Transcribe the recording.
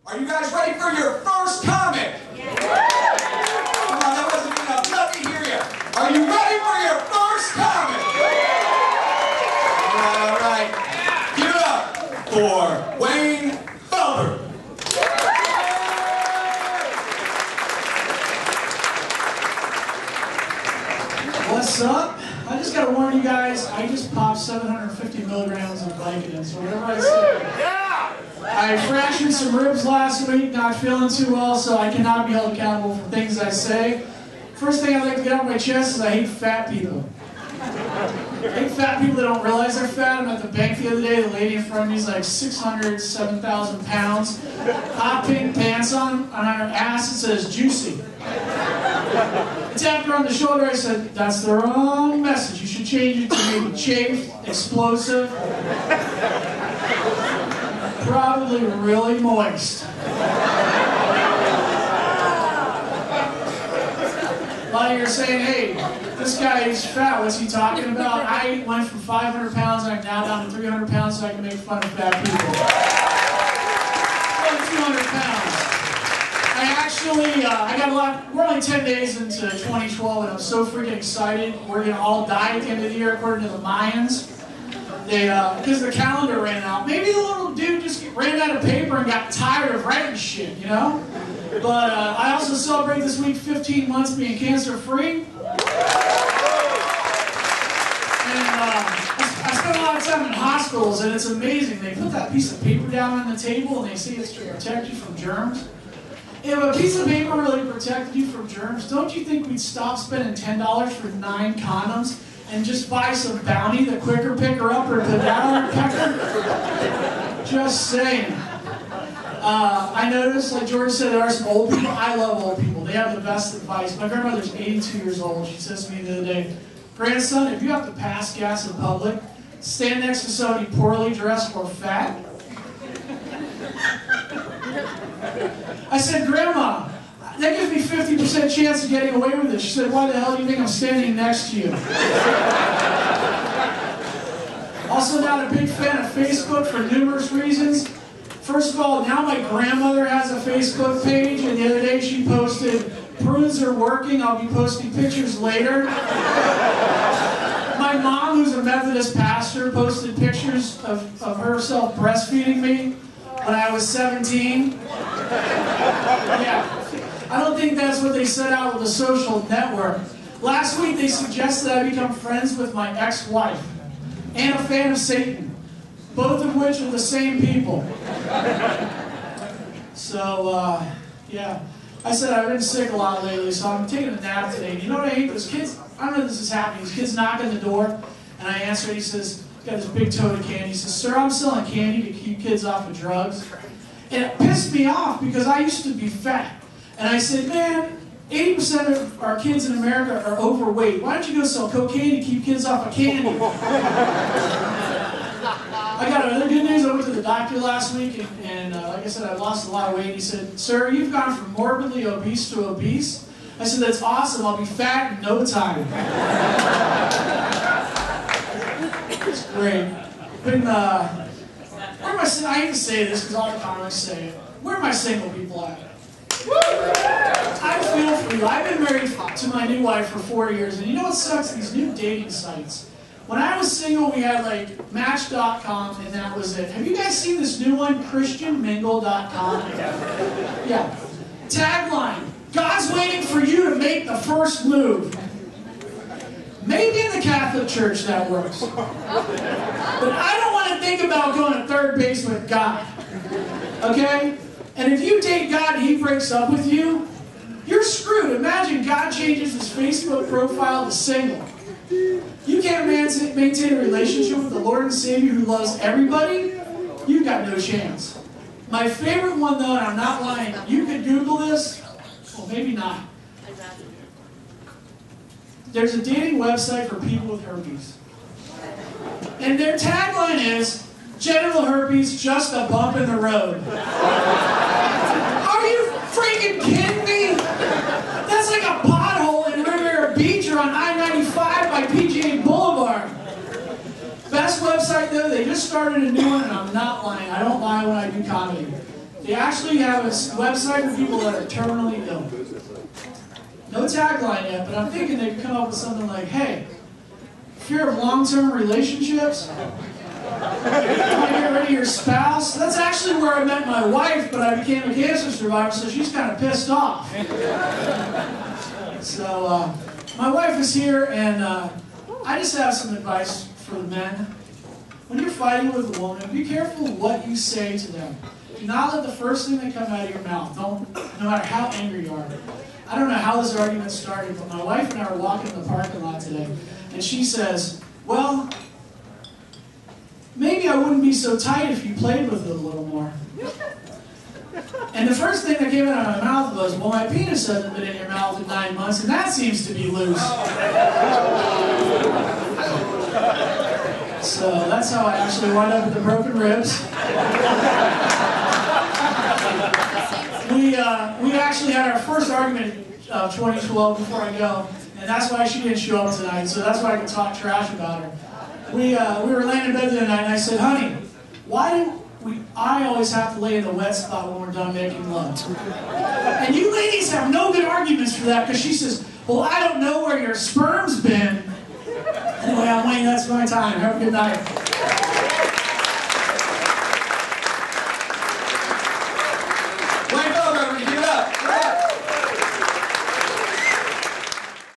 Are you guys ready for your first comic? Yeah. Come on, that wasn't enough. Let me hear you. Are you ready for your first comic? All right. Give it up for Wayne Felber. What's up? I just gotta warn you guys, I just popped 750 milligrams of Vicodin, so whatever I say. I fractured some ribs last week, not feeling too well, so I cannot be held accountable for things I say. First thing I'd like to get off my chest is I hate fat people. I hate fat people that don't realize they're fat. I'm at the bank the other day, the lady in front of me is like 600, 7,000 pounds, hot pink pants on her ass, it says juicy. I tapped her on the shoulder, I said, that's the wrong message. You should change it to maybe chafed, explosive, probably really moist. A lot of you are saying, hey, this guy is fat, what's he talking about? I went from 500 pounds and I'm now down to 300 pounds so I can make fun of fat people. I'm 200 pounds. I got a lot, we're only 10 days into 2012 and I'm so freaking excited. We're going to all die at the end of the year according to the Mayans. Because the calendar ran out. Maybe the little dude just ran out of paper and got tired of writing shit, you know? But I also celebrate this week 15 months being cancer-free. And I spent a lot of time in hospitals and it's amazing. They put that piece of paper down on the table and they say it's to protect you from germs. If a piece of paper really protected you from germs, don't you think we'd stop spending $10 for 9 condoms and just buy some Bounty, the quicker picker up, or the banana pecker? Just saying. I noticed, like George said, there are some old people. I love old people. They have the best advice. My grandmother's 82 years old. She says to me the other day, grandson, if you have to pass gas in public, stand next to somebody poorly dressed or fat. I said, Grandma, that gives me 50% chance of getting away with it. She said, why the hell do you think I'm standing next to you? Also not a big fan of Facebook for numerous reasons. First of all, now my grandmother has a Facebook page, and the other day she posted, prunes are working, I'll be posting pictures later. My mom, who's a Methodist pastor, posted pictures of herself breastfeeding me when I was 17. Yeah. I don't think that's what they set out with the social network. Last week they suggested I become friends with my ex-wife and a fan of Satan, both of which are the same people. So, yeah. I said I've been sick a lot lately, so I'm taking a nap today. And you know what I hate? Those kids, I don't know if this is happening, these kids knock on the door, and I answer, and he says, he's got this big tote of candy. He says, sir, I'm selling candy to keep kids off of drugs. And it pissed me off because I used to be fat. And I said, man, 80% of our kids in America are overweight. Why don't you go sell cocaine to keep kids off of candy? I got another good news. I went to the doctor last week, and like I said, I lost a lot of weight. He said, sir, you've gone from morbidly obese to obese. I said, that's awesome. I'll be fat in no time. It's great. Been, where am I hate to say this because all the comics say it. Where are my single people at? I feel for you. I've been married to my new wife for 4 years, and you know what sucks? These new dating sites. When I was single, we had like Match.com, and that was it. Have you guys seen this new one, ChristianMingle.com? Yeah. Tagline: God's waiting for you to make the first move. Maybe in the Catholic Church that works. But I don't want to think about going to third base with God. Okay? And if you date God and he breaks up with you, you're screwed. Imagine God changes his Facebook profile to single. You can't maintain a relationship with the Lord and Savior who loves everybody, you've got no chance. My favorite one though, and I'm not lying, you could Google this, well maybe not. There's a dating website for people with herpes. And their tagline is, genital herpes, just a bump in the road. Are you freaking kidding me? That's like a pothole in Riviera Beach or on I-95 by PGA Boulevard. Best website though, they just started a new one, and I'm not lying. I don't lie when I do comedy. They actually have a website for people that are terminally ill. No tagline yet, but I'm thinking they could come up with something like, hey, fear of long-term relationships? Want to get rid of your spouse? That's actually where I met my wife, but I became a cancer survivor, so she's kind of pissed off. So, my wife is here, and I just have some advice for the men. When you're fighting with a woman, be careful what you say to them. Do not let the first thing that comes out of your mouth, no matter how angry you are. I don't know how this argument started, but my wife and I were walking in the parking lot today, and she says, well, maybe I wouldn't be so tight if you played with it a little more. And the first thing that came out of my mouth was, well, my penis hasn't been in your mouth in 9 months, and that seems to be loose. So that's how I actually wound up with the broken ribs. We actually had our first argument of 2012 before I go, and that's why she didn't show up tonight, so that's why I could talk trash about her. We were laying in bed the other night, and I said, honey, why do I always have to lay in the wet spot when we're done making love? And you ladies have no good arguments for that, because she says, well, I don't know where your sperm's been. Anyway, I'm Wayne, that's my time. Have a good night.